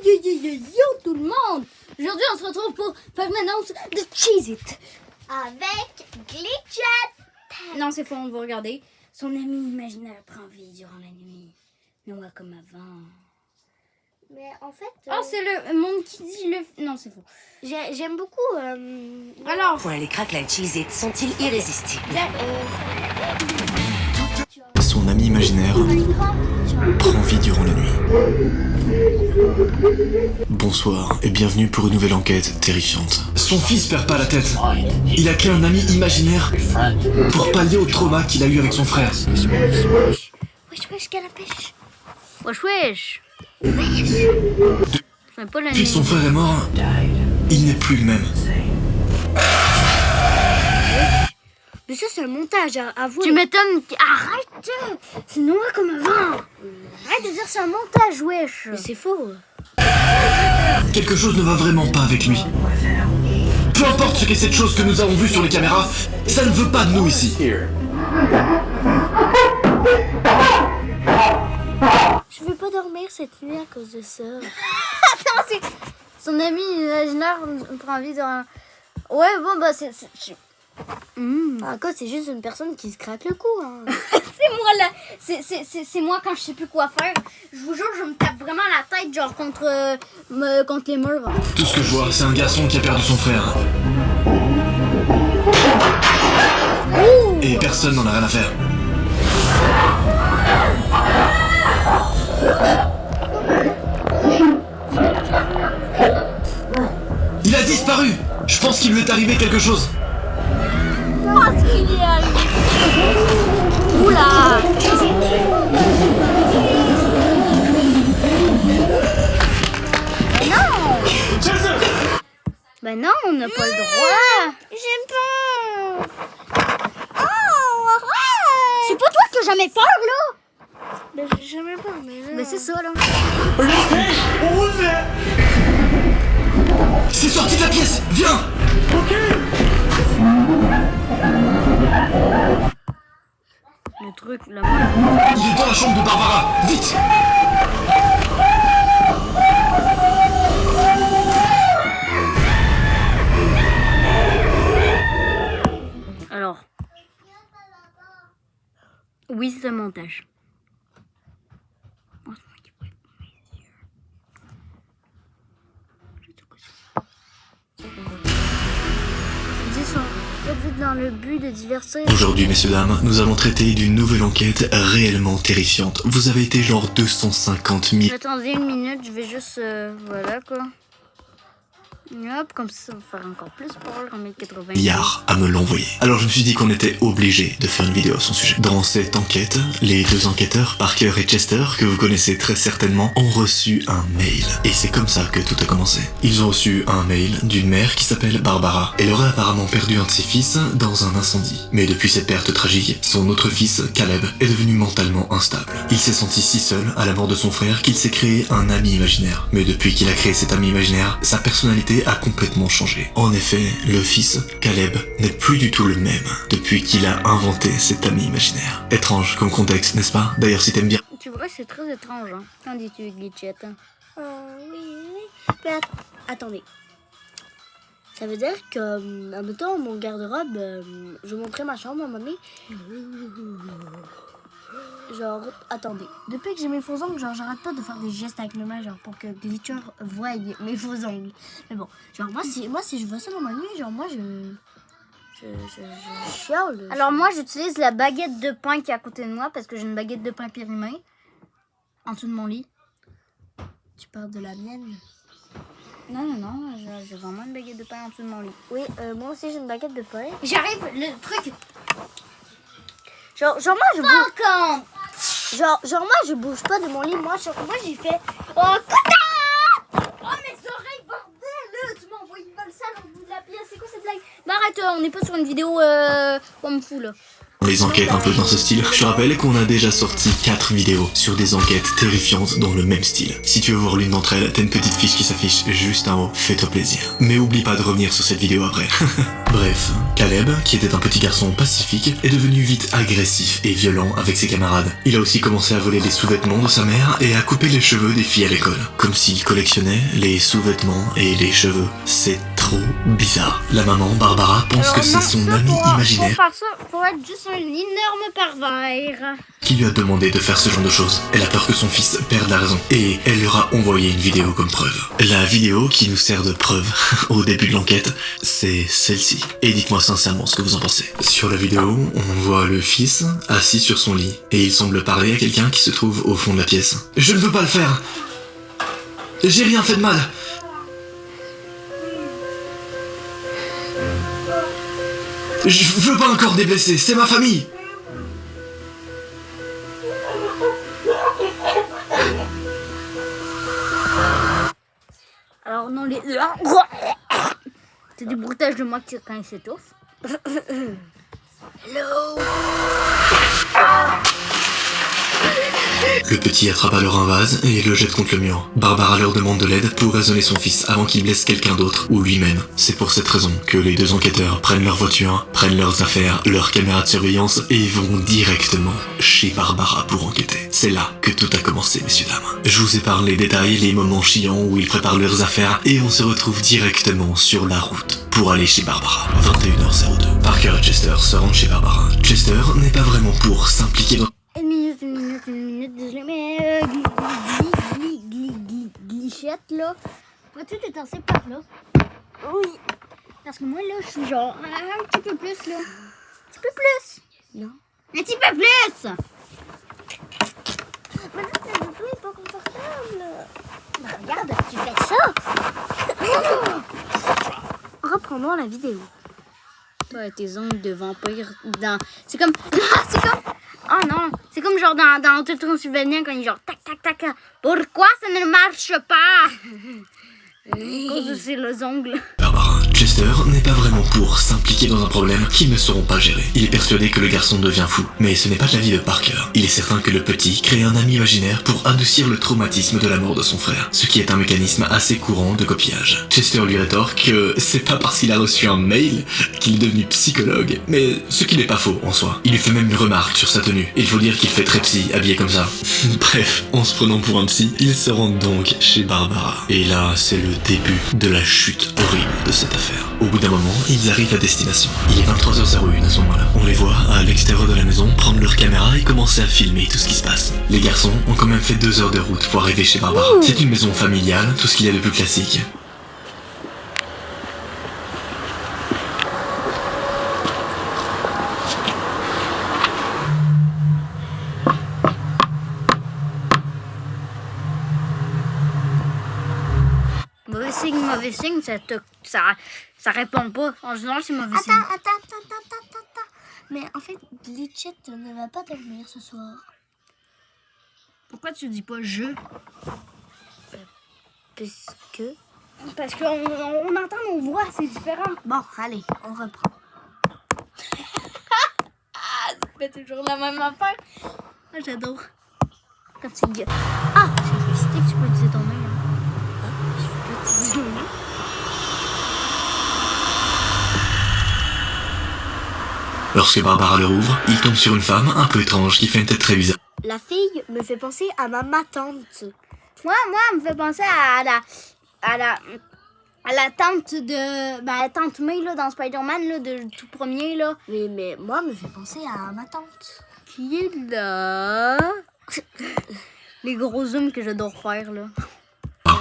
Yo tout le monde! Aujourd'hui on se retrouve pour faire une annonce de Cheez-It. Avec Glitchet. Non c'est faux, on va regarder. Son ami imaginaire prend vie durant la nuit. Noah comme avant. Mais en fait... Oh c'est le monde qui dit le... Non c'est faux. J'aime beaucoup... Alors... Point, les craquelins Cheez-It sont-ils irrésistibles? Son ami imaginaire prend vie durant la nuit. Bonsoir et bienvenue pour une nouvelle enquête terrifiante. Son fils perd pas la tête. Il a créé un ami imaginaire pour pallier au trauma qu'il a eu avec son frère. Wesh, canapèche. Wesh. Depuis que son frère est mort, il n'est plus le même. Mais ça c'est un montage, à vous. Tu m'étonnes... Arrête! C'est Noah comme avant. Arrête de dire c'est un montage, wesh. Mais c'est faux. Quelque chose ne va vraiment pas avec lui. Peu importe ce qu'est cette chose que nous avons vue sur les caméras, ça ne veut pas de nous ici. Je veux pas dormir cette nuit à cause de ça. Attends, c'est... Son ami imaginaire prend vie durant... Ouais, bon, bah c'est... À cause c'est juste une personne qui se craque le cou. Hein. C'est moi là, c'est moi quand je sais plus quoi faire. Je vous jure, je me tape vraiment la tête genre contre les murs. Tout ce que je vois, c'est un garçon qui a perdu son frère. Et personne n'en a rien à faire. Il a disparu. Je pense qu'il lui est arrivé quelque chose. Parce qu'il est arrivé. Oula. Ben non, on n'a pas le droit. J'aime pas. Oh, arrête. C'est pas toi qui as jamais peur là. Ben j'ai jamais peur, mais là... Ben c'est ça là. C'est sorti de la pièce. Viens. Le truc là. Il est dans la chambre de Barbara. Vite. Alors. Oui, c'est un montage. Dans le but de divertir. Aujourd'hui, messieurs, dames, nous allons traiter d'une nouvelle enquête réellement terrifiante. Vous avez été genre 250 000. Attendez une minute, je vais juste... voilà quoi. Hop, comme ça, ça va faire encore plus peur en 1080. Milliards à me l'envoyer. Alors je me suis dit qu'on était obligé de faire une vidéo à son sujet. Dans cette enquête, les deux enquêteurs, Parker et Chester, que vous connaissez très certainement, ont reçu un mail. Et c'est comme ça que tout a commencé. Ils ont reçu un mail d'une mère qui s'appelle Barbara. Elle aurait apparemment perdu un de ses fils dans un incendie. Mais depuis cette perte tragique, son autre fils, Caleb, est devenu mentalement instable. Il s'est senti si seul à la mort de son frère qu'il s'est créé un ami imaginaire. Mais depuis qu'il a créé cet ami imaginaire, sa personnalité a complètement changé. En effet, le fils, Caleb, n'est plus du tout le même depuis qu'il a inventé cet ami imaginaire. Étrange comme contexte, n'est-ce pas? D'ailleurs, si t'aimes bien... Tu vois, c'est très étrange, hein. Qu'en dis-tu, Glitchet? Oui. Mais attendez. Ça veut dire que, admettons, mon garde-robe, je montrais ma chambre à un moment donné. Genre, attendez. Depuis que j'ai mes faux ongles, genre, j'arrête pas de faire des gestes avec mes mains, genre, pour que Glitcher voie mes faux ongles. Mais bon, genre, moi, si je vois ça dans ma nuit, genre, moi, je chiale. Alors moi, j'utilise la baguette de pain qui est à côté de moi, parce que j'ai une baguette de pain périmée en dessous de mon lit. Tu parles de la mienne? Non, j'ai vraiment une baguette de pain en dessous de mon lit. Oui, moi aussi, j'ai une baguette de pain. J'arrive, le truc... Genre, moi, je bouge... Quand moi, je bouge pas de mon lit. Moi, j'ai fait... Oh, connard! Oh, mes oreilles, bordel! Là, tu m'as envoyé une balle sale au bout de la pièce. C'est quoi cette blague? Mais arrête, on n'est pas sur une vidéo comme fou, là. Les enquêtes un peu dans ce style, je te rappelle qu'on a déjà sorti 4 vidéos sur des enquêtes terrifiantes dans le même style. Si tu veux voir l'une d'entre elles, t'as une petite fiche qui s'affiche juste en haut, fais-toi plaisir. Mais oublie pas de revenir sur cette vidéo après. Bref, Caleb, qui était un petit garçon pacifique, est devenu vite agressif et violent avec ses camarades. Il a aussi commencé à voler les sous-vêtements de sa mère et à couper les cheveux des filles à l'école. Comme s'il collectionnait les sous-vêtements et les cheveux. C'est trop bizarre. La maman, Barbara, pense que c'est son ami imaginaire Pour faire ça, faut être juste un énorme pervers. qui lui a demandé de faire ce genre de choses. Elle a peur que son fils perde la raison et elle lui aura envoyé une vidéo comme preuve. La vidéo qui nous sert de preuve au début de l'enquête, c'est celle-ci. Et dites-moi sincèrement ce que vous en pensez. Sur la vidéo, on voit le fils assis sur son lit et il semble parler à quelqu'un qui se trouve au fond de la pièce. Je ne veux pas le faire. J'ai rien fait de mal. Je veux pas encore des blessés, c'est ma famille. Alors non, les... C'est du bruitage de moi qui quand il s'étouffe. Hello. Le petit attrape alors un vase et le jette contre le mur. Barbara leur demande de l'aide pour raisonner son fils avant qu'il blesse quelqu'un d'autre ou lui-même. C'est pour cette raison que les deux enquêteurs prennent leur voiture, prennent leurs affaires, leurs caméras de surveillance et vont directement chez Barbara pour enquêter. C'est là que tout a commencé, messieurs dames. Je vous épargne les détails, les moments chiants où ils préparent leurs affaires et on se retrouve directement sur la route pour aller chez Barbara. 21h02. Parker et Chester se rendent chez Barbara. Chester n'est pas vraiment pour s'impliquer dans... Une minute, désolé, mais glitchette là. Pourrais-tu t'étancer par là? Oui. Parce que moi là, je suis genre un petit peu plus là. Un petit peu plus. Non. Un petit peu plus. Mais là, le dos est pas confortable. Ben, regarde, tu fais ça. Reprenons la vidéo. Toi et tes ongles de vampire dans... C'est comme... c'est comme... Oh non, c'est comme genre dans Hôtel Transylvanien quand il est genre tac tac tac. Pourquoi ça ne marche pas? À cause de ses ongles. Barbara. Chester n'est pas vraiment pour s'impliquer dans un problème qu'ils ne sauront pas gérer. Il est persuadé que le garçon devient fou, mais ce n'est pas l'avis de Parker. Il est certain que le petit crée un ami imaginaire pour adoucir le traumatisme de la mort de son frère, ce qui est un mécanisme assez courant de copiage. Chester lui rétorque que c'est pas parce qu'il a reçu un mail qu'il est devenu psychologue, mais ce qui n'est pas faux en soi. Il lui fait même une remarque sur sa tenue. Il faut dire qu'il fait très psy, habillé comme ça. Bref, en se prenant pour un psy, ils se rendent donc chez Barbara. Et là, c'est le début de la chute horrible de cette affaire. Au bout d'un moment, ils arrivent à destination. Il est 23h01 à ce moment-là. On les voit à l'extérieur de la maison prendre leur caméra et commencer à filmer tout ce qui se passe. Les garçons ont quand même fait 2 heures de route pour arriver chez Barbara. C'est une maison familiale, tout ce qu'il y a de plus classique. Mauvais signe, ça répond pas. En général, c'est mauvais signe. Attends. Mais en fait, Glitchette ne va pas dormir ce soir. Pourquoi tu dis pas je? Parce que... on entend nos voix, c'est différent. Bon, allez, on reprend. C'est toujours la même affaire. Ah, j'adore. Quand tu gueules. Ah, j'ai réussi que tu peux utiliser ton main. Lorsque Barbara le rouvre, il tombe sur une femme un peu étrange qui fait une tête très bizarre. La fille me fait penser à ma tante. Moi, elle me fait penser à la tante de... Ben, la tante May, là, dans Spider-Man, là, de tout premier, là. Mais moi, me fait penser à ma tante. Qui est là? Les gros zooms que j'adore faire, là.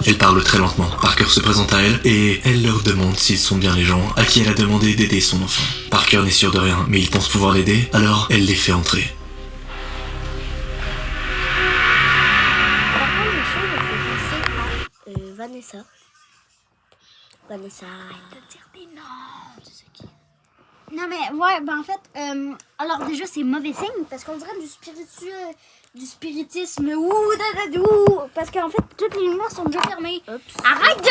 Elle parle très lentement. Parker se présente à elle et elle leur demande s'ils sont bien les gens à qui elle a demandé d'aider son enfant. Parker n'est sûr de rien, mais il pense pouvoir l'aider, alors elle les fait entrer. Par contre, le chien me fait penser à Vanessa. Vanessa. De dire des noms. Tu sais qui? Non, mais, ouais, ben en fait, alors déjà, c'est mauvais signe parce qu'on dirait du spiritisme. Parce qu'en fait, toutes les lumières sont déjà fermées. Oups. Arrête de...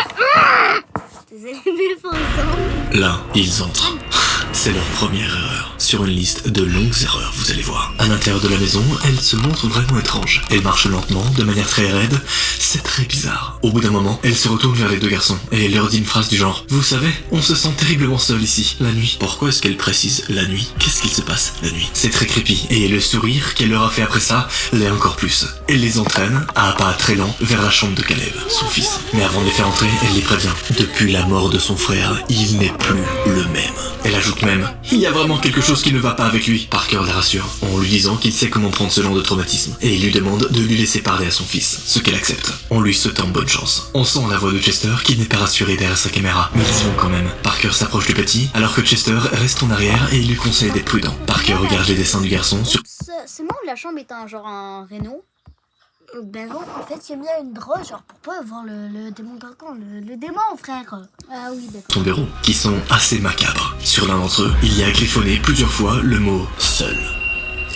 Désolé, mes faux ongles. Là, ils entrent. C'est leur première erreur. Sur une liste de longues erreurs, vous allez voir. À l'intérieur de la maison, elle se montre vraiment étrange. Elle marche lentement, de manière très raide. C'est très bizarre. Au bout d'un moment, elle se retourne vers les deux garçons et leur dit une phrase du genre: vous savez, on se sent terriblement seul ici, la nuit. Pourquoi est-ce qu'elle précise la nuit? Qu'est-ce qu'il se passe la nuit? C'est très creepy. Et le sourire qu'elle leur a fait après ça l'est encore plus. Elle les entraîne, à pas très lent, vers la chambre de Caleb, son fils. Mais avant de les faire entrer, elle les prévient. Depuis la mort de son frère, il n'est plus le même. Elle ajoute même: il y a vraiment quelque chose qui ne va pas avec lui. Parker la rassure, en lui disant qu'il sait comment prendre ce genre de traumatisme. Et il lui demande de lui laisser parler à son fils, ce qu'elle accepte, en lui souhaitant bonne chance. On sent la voix de Chester qui n'est pas rassuré derrière sa caméra, mais ils y vont quand même. Parker s'approche du petit, alors que Chester reste en arrière et il lui conseille d'être prudent. Parker regarde les dessins du garçon sur... C'est moi où la chambre est en genre en Renault? Ben non, en fait, il y a mis une drogue, genre pour pas voir le démon d'Arcan, le démon, frère. Ah oui, d'accord. son bureau, qui sont assez macabres. Sur l'un d'entre eux, il y a griffonné plusieurs fois le mot « seul ».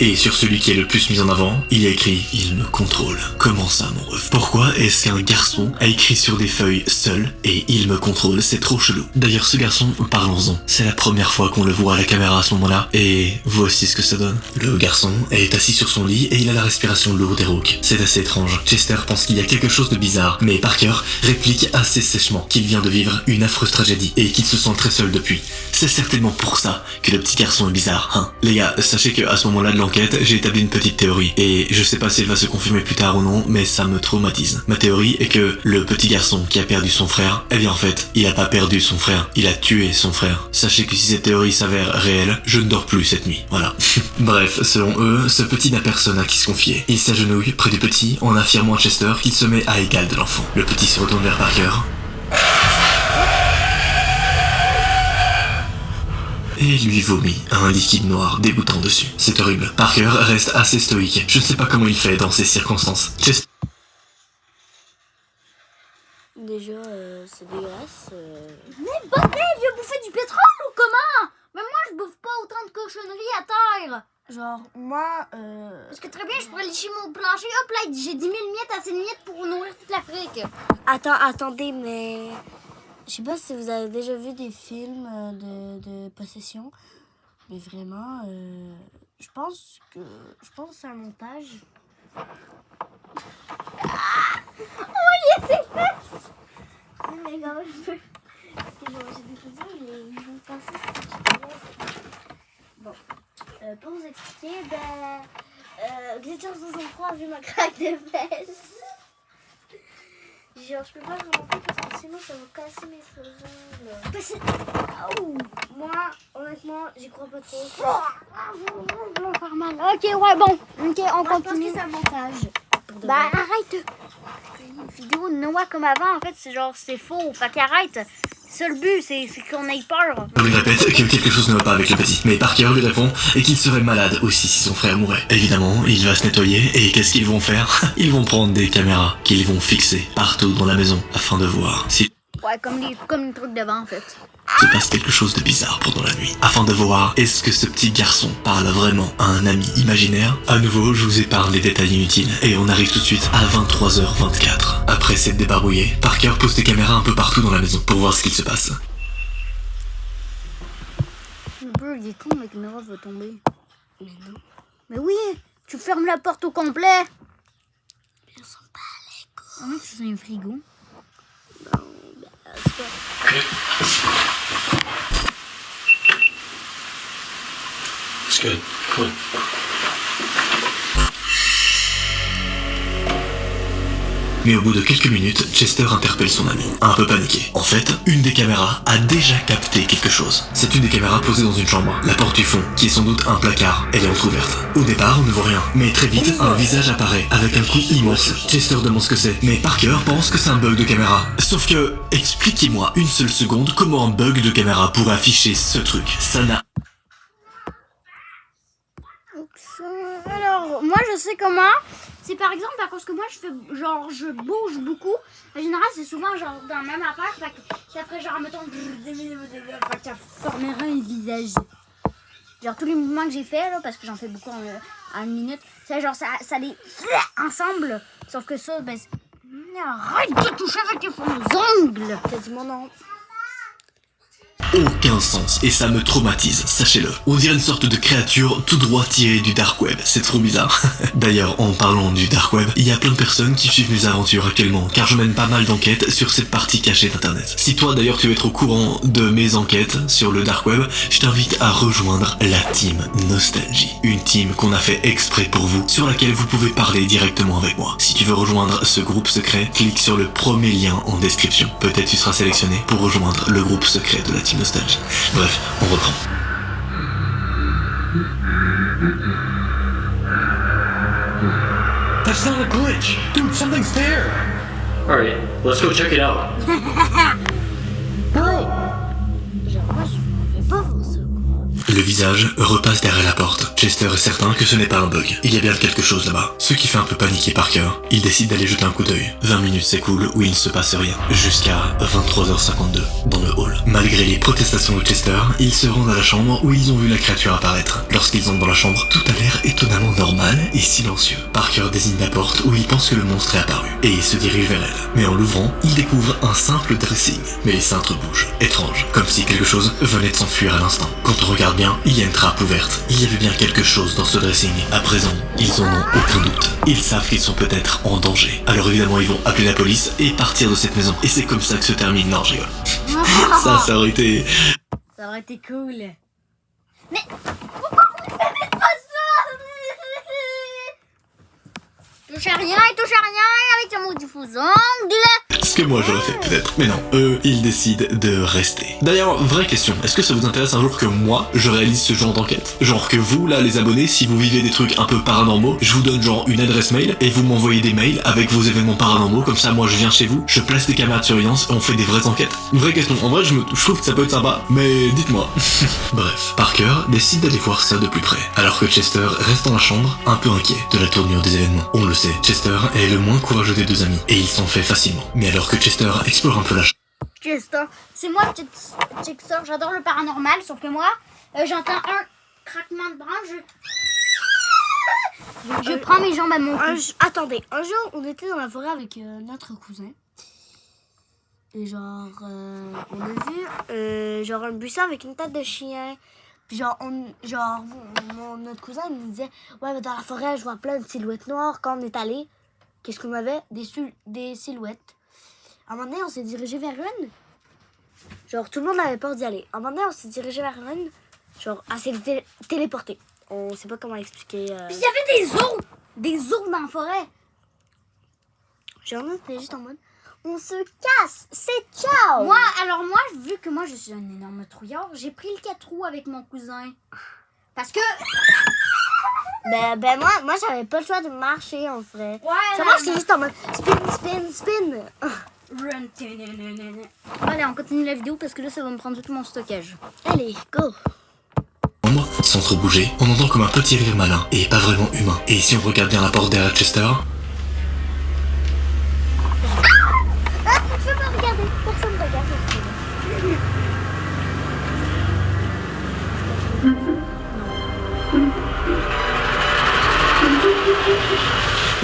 Et sur celui qui est le plus mis en avant, il y a écrit « Il me contrôle ». Comment ça, mon ref? Pourquoi est-ce qu'un garçon a écrit sur des feuilles « seul » et « Il me contrôle », c'est trop chelou. D'ailleurs, ce garçon, parlons-en. C'est la première fois qu'on le voit à la caméra à ce moment-là, et voici ce que ça donne. Le garçon est assis sur son lit et il a la respiration lourde et rauque. C'est assez étrange. Chester pense qu'il y a quelque chose de bizarre, mais Parker réplique assez sèchement qu'il vient de vivre une affreuse tragédie et qu'il se sent très seul depuis. C'est certainement pour ça que le petit garçon est bizarre, hein. Les gars, sachez que à ce moment-là de l'enquête, j'ai établi une petite théorie, et je sais pas si elle va se confirmer plus tard ou non, mais ça me traumatise. Ma théorie est que le petit garçon qui a perdu son frère, eh bien en fait, il a pas perdu son frère, il a tué son frère. Sachez que si cette théorie s'avère réelle, je ne dors plus cette nuit, voilà. Bref, selon eux, ce petit n'a personne à qui se confier. Il s'agenouille près du petit en affirmant à Chester qu'il se met à égal de l'enfant. Le petit se retourne vers Parker, et lui vomit un liquide noir dégoûtant dessus. C'est horrible. Parker reste assez stoïque. Je ne sais pas comment il fait dans ces circonstances. Déjà, c'est dégueulasse. Mais bordel, il a bouffé du pétrole ou comment? Mais moi, je bouffe pas autant de cochonneries à terre. Genre, moi, Parce que très bien, je pourrais lécher mon plancher. Hop là, j'ai 10 000 miettes, assez de miettes pour nourrir toute l'Afrique. Attendez, mais... Je sais pas si vous avez déjà vu des films de possession, mais vraiment, je pense que c'est un montage. Oh, yes, c'est fait. Oh my god, parce que j'ai des photos, mais ils vont passer. Bon, pour vous expliquer, Glitcher 63 a vu ma craque de fesses. Genre, je peux pas vraiment parce que sinon ça va casser mes faux ongles. Moi, honnêtement, j'y crois pas trop. Ça va faire mal. Ok, ouais, bon. Ok, on continue. Je pense que c'est un montage. Bah, arrête. Une vidéo de Noah comme avant, en fait, c'est genre, c'est faux. Fait qu'arrête. C'est ça le but, c'est qu'on ait peur. On lui répète que quelque chose ne va pas avec le petit, mais Parker lui répond et qu'il serait malade aussi si son frère mourait. Évidemment, il va se nettoyer et qu'est-ce qu'ils vont faire? Ils vont prendre des caméras qu'ils vont fixer partout dans la maison afin de voir si... Ouais, comme les trucs devant, en fait. se passe quelque chose de bizarre pendant la nuit, afin de voir est-ce que ce petit garçon parle vraiment à un ami imaginaire. À nouveau, je vous épargne les détails inutiles, et on arrive tout de suite à 23h24. Après s'être débarbouillé, Parker pose des caméras un peu partout dans la maison pour voir ce qu'il se passe. Le bird, il est con, mais que Noah va tomber. Mais non. Mais oui, tu fermes la porte au complet. Ils sont pas à l'école. Ah, c'est un frigo. C'est pas... It's good. Cool. Mais au bout de quelques minutes, Chester interpelle son ami, un peu paniqué. En fait, une des caméras a déjà capté quelque chose. C'est une des caméras posée dans une chambre, la porte du fond, qui est sans doute un placard. Elle est entrouverte. Au départ, on ne voit rien, mais très vite, un visage apparaît, avec un coup immense. Chester demande ce que c'est, mais Parker pense que c'est un bug de caméra. Sauf que, expliquez-moi une seule seconde comment un bug de caméra pourrait afficher ce truc. Ça n'a... Alors, moi je sais comment. C'est par exemple à cause que moi je fais genre je bouge beaucoup. En général c'est souvent genre dans la même affaire. Fait que ça ferait genre mettons fait que ça formerait un visage. Genre tous les mouvements que j'ai fait là, parce que j'en fais beaucoup en une minute, c'est genre ça les ensemble. Sauf que ça, ben arrête de toucher avec tes faux ongles. T'as dit mon nom. aucun sens et ça me traumatise, sachez-le. On dirait une sorte de créature tout droit tirée du dark web, c'est trop bizarre. D'ailleurs, en parlant du dark web, il y a plein de personnes qui suivent mes aventures actuellement, car je mène pas mal d'enquêtes sur cette partie cachée d'internet. Si toi d'ailleurs tu veux être au courant de mes enquêtes sur le dark web, je t'invite à rejoindre la team Nostalgie. Une team qu'on a fait exprès pour vous, sur laquelle vous pouvez parler directement avec moi. Si tu veux rejoindre ce groupe secret, clique sur le premier lien en description. Peut-être tu seras sélectionné pour rejoindre le groupe secret de la team Nostalgie. Bref, on reprend. That's not a glitch! Dude, something's there! Alright, let's go check it out. Bro! Genre, moi, je m'en vais pas pour ça. Le visage repasse derrière la porte. Chester est certain que ce n'est pas un bug. Il y a bien quelque chose là-bas. Ce qui fait un peu paniquer Parker. Il décide d'aller jeter un coup d'œil. 20 minutes s'écoulent où il ne se passe rien. Jusqu'à 23h52 dans le hall. Malgré les protestations de Chester, ils se rendent à la chambre où ils ont vu la créature apparaître. Lorsqu'ils entrent dans la chambre, tout a l'air étonnamment normal et silencieux. Parker désigne la porte où il pense que le monstre est apparu et il se dirige vers elle. Mais en l'ouvrant, il découvre un simple dressing. Mais les cintres bougent. Étrange. Comme si quelque chose venait de s'enfuir à l'instant. Quand on regarde bien, il y a une trappe ouverte. Il y avait bien quelque chose dans ce dressing. À présent, ils en ont aucun doute. Ils savent qu'ils sont peut-être en danger. Alors évidemment, ils vont appeler la police et partir de cette maison. Et c'est comme ça que se termine. Non, je rigole. Ça aurait été... Ça aurait été cool. Mais touche à rien et touche à rien avec son mot du faux-ongle. Ce que moi j'aurais fait peut-être. Mais non, eux, ils décident de rester. D'ailleurs, vraie question, est-ce que ça vous intéresse un jour que moi, je réalise ce genre d'enquête? Genre que vous, là, les abonnés, si vous vivez des trucs un peu paranormaux, je vous donne genre une adresse mail et vous m'envoyez des mails avec vos événements paranormaux, comme ça moi je viens chez vous, je place des caméras de surveillance et on fait des vraies enquêtes. Une vraie question, en vrai je trouve que ça peut être sympa, mais dites-moi. Bref, Parker décide d'aller voir ça de plus près, alors que Chester reste dans la chambre, un peu inquiet de la tournure des événements. On le sait, Chester est le moins courageux des deux amis, et il s'en fait facilement. Mais alors que Chester explore un peu la chambre, Chester, c'est moi Chester, j'adore le paranormal, sauf que moi, j'entends un craquement de branche, je prends mes jambes à mon cou. Attendez, un jour, on était dans la forêt avec notre cousin. Et genre, on a vu genre un buisson avec une tête de chien. Puis genre, notre cousin il nous disait, ouais, mais dans la forêt, je vois plein de silhouettes noires. Quand on est allé, qu'est-ce qu'on avait? Des silhouettes. À un moment donné, on s'est dirigé vers une. Genre, tout le monde avait peur d'y aller. À un moment donné, on s'est dirigé vers une. Genre, elle s'est téléportée. On sait pas comment expliquer. Puis il y avait des ours dans la forêt. Genre, on était juste en mode, on se casse, c'est ciao! Moi, vu que moi je suis un énorme trouillard, j'ai pris le 4 roues avec mon cousin. Parce que... Ben moi j'avais pas le choix de marcher en vrai. Ouais, Moi j'étais juste en mode spin. Allez, on continue la vidéo parce que là ça va me prendre tout mon stockage. Allez, go! sans trop bouger, on entend comme un petit rire malin, et pas vraiment humain. Et si on regarde bien la porte derrière Chester... Je peux pas regarder, personne ne regarde.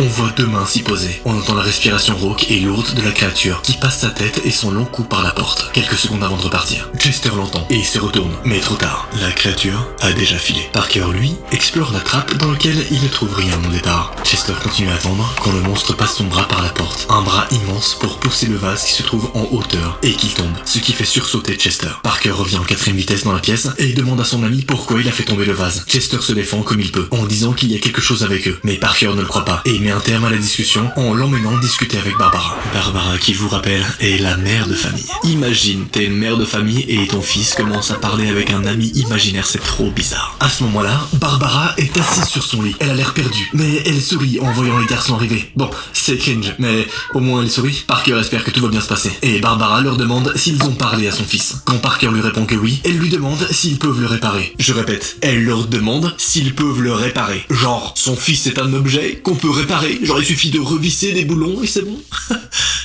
On voit deux mains s'y poser. On entend la respiration rauque et lourde de la créature qui passe sa tête et son long cou par la porte, quelques secondes avant de repartir. Chester l'entend et se retourne, mais trop tard. La créature a déjà filé. Parker, lui, explore la trappe dans laquelle il ne trouve rien au départ. Chester continue à attendre quand le monstre passe son bras par la porte. Un bras immense pour pousser le vase qui se trouve en hauteur et qu'il tombe, ce qui fait sursauter Chester. Parker revient en 4ème vitesse dans la pièce et demande à son ami pourquoi il a fait tomber le vase. Chester se défend comme il peut, en disant qu'il y a quelque chose avec eux, mais Parker ne le croit pas et met un terme à la discussion en l'emmenant discuter avec Barbara. Barbara, qui je vous rappelle, est la mère de famille. Imagine, t'es une mère de famille et ton fils commence à parler avec un ami imaginaire, c'est trop bizarre. À ce moment-là, Barbara est assise sur son lit. Elle a l'air perdue, mais elle sourit en voyant les garçons arriver. Bon, c'est cringe, mais au moins elle sourit. Parker espère que tout va bien se passer. Et Barbara leur demande s'ils ont parlé à son fils. Quand Parker lui répond que oui, elle lui demande s'ils peuvent le réparer. Je répète, elle leur demande s'ils peuvent le réparer. Genre, son fils est un objet qu'on peut réparer. Genre, il suffit de revisser des boulons et c'est bon.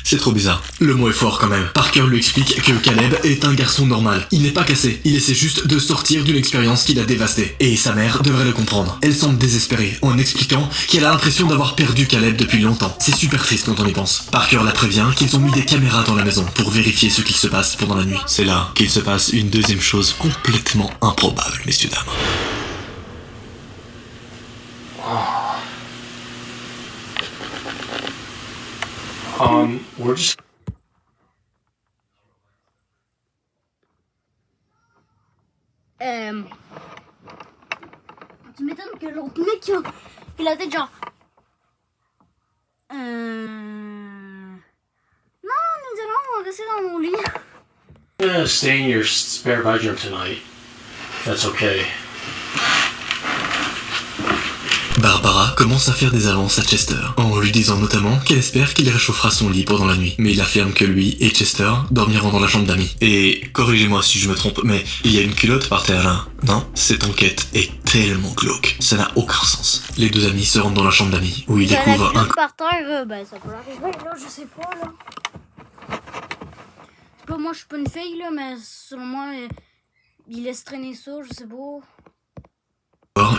C'est trop bizarre. Le mot est fort quand même. Parker lui explique que Caleb est un garçon normal. Il n'est pas cassé, il essaie juste de sortir d'une expérience qui l'a dévasté. Et sa mère devrait le comprendre. Elle semble désespérée en expliquant qu'elle a l'impression d'avoir perdu Caleb depuis longtemps. C'est super triste quand on y pense. Parker la prévient qu'ils ont mis des caméras dans la maison pour vérifier ce qu'il se passe pendant la nuit. C'est là qu'il se passe une deuxième chose complètement improbable, messieurs dames. We're just. Tu m'étonnes que l'autre mec, il a peut-être genre... Non, nous allons rester dans mon lit. I'm gonna stay in your spare bedroom tonight. If that's okay. Barbara commence à faire des avances à Chester, en lui disant notamment qu'elle espère qu'il réchauffera son lit pendant la nuit. Mais il affirme que lui et Chester dormiront dans la chambre d'amis. Et corrigez-moi si je me trompe, mais il y a une culotte par terre là, non? Cette enquête est tellement glauque, ça n'a aucun sens. Les deux amis se rendent dans la chambre d'amis, où ils découvrent un... par terre, ben ça peut arriver, là, je sais pas, là. C'est pas, moi je suis pas une fille, là, mais selon moi, il laisse traîner ça, je sais pas.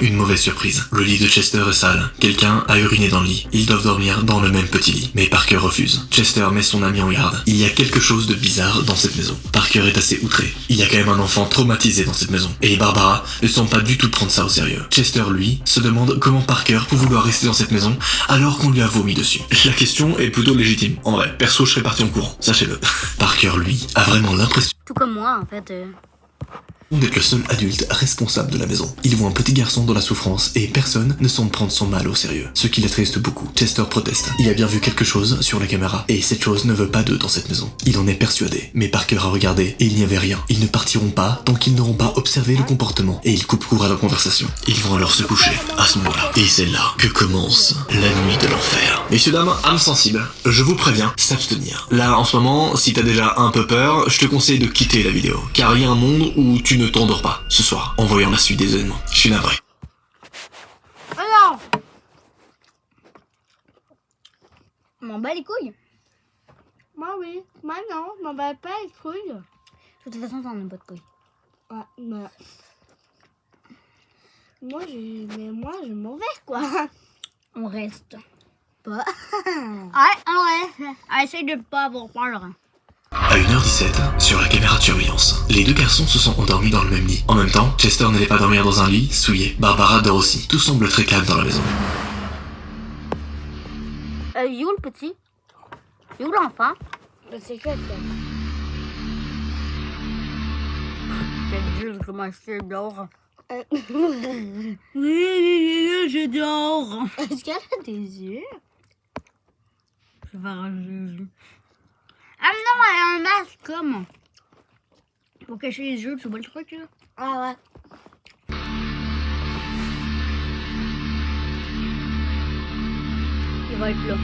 Une mauvaise surprise. Le lit de Chester est sale. Quelqu'un a uriné dans le lit. Ils doivent dormir dans le même petit lit. Mais Parker refuse. Chester met son ami en garde. Il y a quelque chose de bizarre dans cette maison. Parker est assez outré. Il y a quand même un enfant traumatisé dans cette maison. Et Barbara ne semble pas du tout prendre ça au sérieux. Chester, lui, se demande comment Parker peut vouloir rester dans cette maison alors qu'on lui a vomi dessus. La question est plutôt légitime. En vrai, perso, je serais parti en courant. Sachez-le. Parker, lui, a vraiment l'impression... Tout comme moi, en fait. D'être le seul adulte responsable de la maison. Il voit un petit garçon dans la souffrance et personne ne semble prendre son mal au sérieux. Ce qui l'attriste beaucoup. Chester proteste. Il a bien vu quelque chose sur la caméra et cette chose ne veut pas d'eux dans cette maison. Il en est persuadé. Mais Parker a regardé et il n'y avait rien. Ils ne partiront pas tant qu'ils n'auront pas observé le comportement et ils coupent court à la conversation. Ils vont alors se coucher à ce moment-là. Et c'est là que commence la nuit de l'enfer. Messieurs, dames, âmes sensibles, je vous préviens, s'abstenir. Là, en ce moment, si t'as déjà un peu peur, je te conseille de quitter la vidéo. Car il y a un monde où tu ne t'endors pas ce soir en voyant la suite des événements. Je suis navré. Alors, m'en bats les couilles. Moi oui, moi non, je m'en bats pas les couilles. De toute façon, t'en as pas de couilles. Ouais, mais... Moi je m'en vais quoi. On reste. Pas. Ouais, on reste. Essaye de pas avoir peur. À 1h17, sur la caméra de surveillance, les deux garçons se sont endormis dans le même lit. En même temps, Chester n'allait pas dormir dans un lit souillé. Barbara dort aussi. Tout semble très calme dans la maison. You le petit? You l'enfant? C'est quoi ça? C'est juste comment je dors. Oui, je dors. Est-ce qu'elle a des yeux? Je vais arranger. Ah non, elle a un masque comme. Pour cacher les yeux, tu vois le truc là? Ah ouais. Il va être là.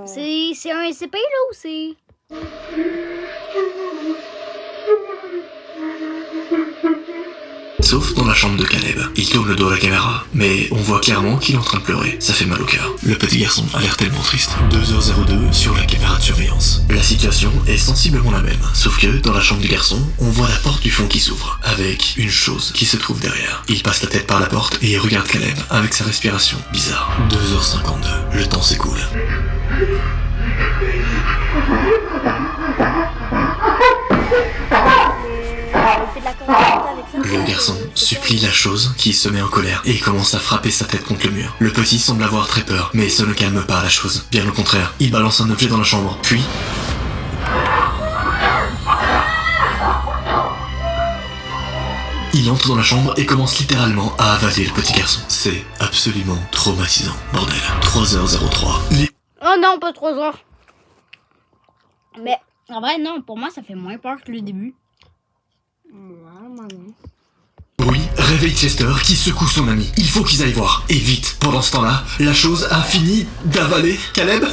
C'est un SCP là ou c'est... Sauf dans la chambre de Caleb. Il tourne le dos à la caméra, mais on voit clairement qu'il est en train de pleurer. Ça fait mal au cœur. Le petit garçon a l'air tellement triste. 2h02 sur la caméra de surveillance. La situation est sensiblement la même, sauf que dans la chambre du garçon, on voit la porte du fond qui s'ouvre, avec une chose qui se trouve derrière. Il passe la tête par la porte et regarde Caleb avec sa respiration bizarre. 2h52, le temps s'écoule. Le garçon supplie la chose qui se met en colère et commence à frapper sa tête contre le mur. Le petit semble avoir très peur, mais ça ne calme pas la chose. Bien au contraire, il balance un objet dans la chambre, puis... Il entre dans la chambre et commence littéralement à avaler le petit garçon. C'est absolument traumatisant, bordel. 3h03. Oh non, pas 3 heures. Mais en vrai, non, pour moi, ça fait moins peur que le début. Ouais, moi non. Bruit réveille Chester qui secoue son ami. Il faut qu'ils aillent voir. Et vite. Pendant ce temps-là, la chose a fini d'avaler Caleb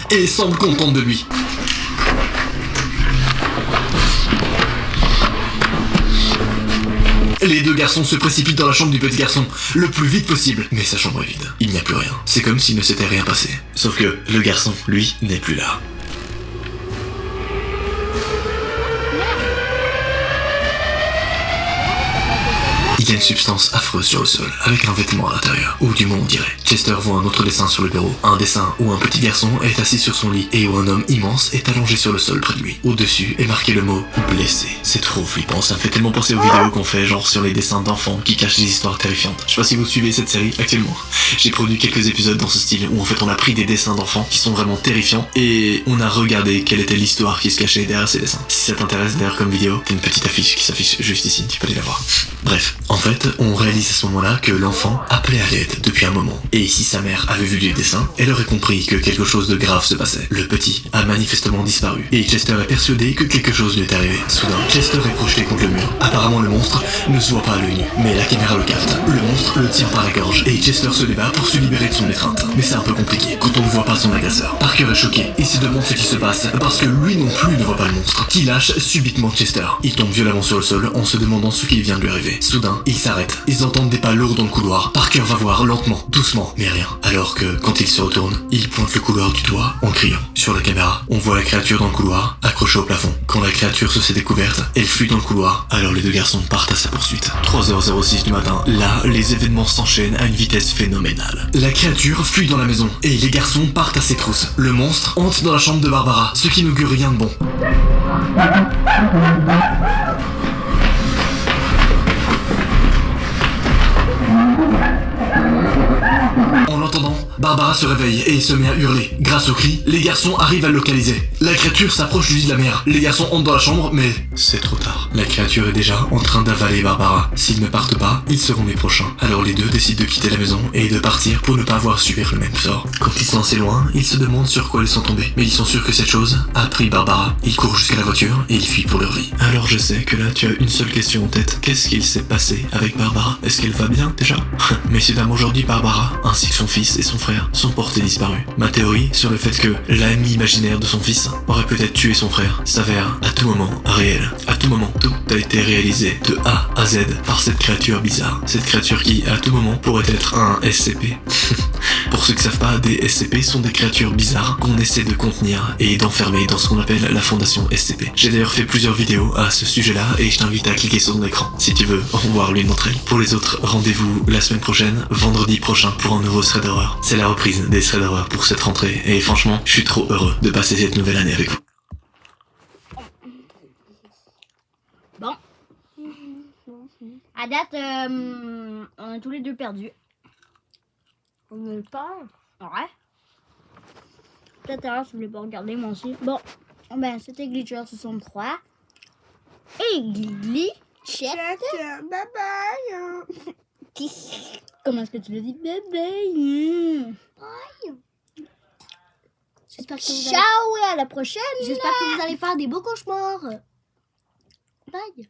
et semble contente de lui. Les deux garçons se précipitent dans la chambre du petit garçon, le plus vite possible. Mais sa chambre est vide. Il n'y a plus rien. C'est comme s'il ne s'était rien passé. Sauf que le garçon, lui, n'est plus là. Il y a une substance affreuse sur le sol, avec un vêtement à l'intérieur, ou du moins on dirait. Chester voit un autre dessin sur le bureau, un dessin où un petit garçon est assis sur son lit et où un homme immense est allongé sur le sol près de lui. Au-dessus est marqué le mot « blessé ». C'est trop flippant, ça me fait tellement penser aux vidéos qu'on fait genre sur les dessins d'enfants qui cachent des histoires terrifiantes. Je sais pas si vous suivez cette série actuellement. J'ai produit quelques épisodes dans ce style où en fait on a pris des dessins d'enfants qui sont vraiment terrifiants et on a regardé quelle était l'histoire qui se cachait derrière ces dessins. Si ça t'intéresse d'ailleurs comme vidéo, t'as une petite affiche qui s'affiche juste ici, tu peux aller la voir. Bref, en fait, on réalise à ce moment-là que l'enfant appelait à l'aide depuis un moment. Et si sa mère avait vu les dessins, elle aurait compris que quelque chose de grave se passait. Le petit a manifestement disparu. Et Chester est persuadé que quelque chose lui est arrivé. Soudain, Chester est projeté contre le mur. Apparemment, le monstre ne se voit pas à l'œil nu, mais la caméra le capte. Le monstre le tient par la gorge et Chester se débat pour se libérer de son étreinte. Mais c'est un peu compliqué quand on ne voit pas son agresseur. Parker est choqué et se demande ce qui se passe parce que lui non plus ne voit pas le monstre, qui lâche subitement Chester. Il tombe violemment sur le sol en se demandant ce qui vient de lui arriver. Soudain, ils s'arrêtent. Ils entendent des pas lourds dans le couloir. Parker va voir lentement, doucement, mais rien. Alors que, quand il se retourne, il pointe le couloir du doigt en criant. Sur la caméra, on voit la créature dans le couloir, accrochée au plafond. Quand la créature se s'est découverte, elle fuit dans le couloir. Alors les deux garçons partent à sa poursuite. 3h06 du matin, là, les événements s'enchaînent à une vitesse phénoménale. La créature fuit dans la maison, et les garçons partent à ses trousses. Le monstre entre dans la chambre de Barbara, ce qui n'augure rien de bon. En l'entendant, Barbara se réveille et se met à hurler. Grâce au cri, les garçons arrivent à le localiser. La créature s'approche du lit de la mère. Les garçons entrent dans la chambre, mais c'est trop tard. La créature est déjà en train d'avaler Barbara. S'ils ne partent pas, ils seront les prochains. Alors les deux décident de quitter la maison et de partir pour ne pas avoir à subir le même sort. Quand ils sont assez loin, ils se demandent sur quoi ils sont tombés. Mais ils sont sûrs que cette chose a pris Barbara. Ils courent jusqu'à la voiture et ils fuient pour leur vie. Alors je sais que là tu as une seule question en tête. Qu'est-ce qu'il s'est passé avec Barbara? Est-ce qu'elle va bien déjà? Messieurs dames, aujourd'hui Barbara, ainsi que son fils et son frère, sont portés disparus. Ma théorie sur le fait que l'ami imaginaire de son fils aurait peut-être tué son frère s'avère à tout moment réel. À tout moment, tout a été réalisé de A à Z par cette créature bizarre. Cette créature qui, à tout moment, pourrait être un SCP. Pour ceux qui savent pas, des SCP sont des créatures bizarres qu'on essaie de contenir et d'enfermer dans ce qu'on appelle la fondation SCP. J'ai d'ailleurs fait plusieurs vidéos à ce sujet-là et je t'invite à cliquer sur ton écran si tu veux voir l'une d'entre elles. Pour les autres, rendez-vous la semaine prochaine, vendredi prochain, pour un nouveau thread d'horreur. C'est la reprise des threads d'horreur pour cette rentrée et franchement, je suis trop heureux de passer cette nouvelle année avec vous. Bon. À date, on est tous les deux perdus. On est pas. Ouais. Peut-être alors, je voulais pas regarder moi aussi. Bon, ben c'était Glitcher 63. Et Glitcher. Bye bye. Comment est-ce que tu le dis? Bébé. J'espère que vous Ciao et à la prochaine. J'espère que vous allez faire des beaux cauchemars. Bye.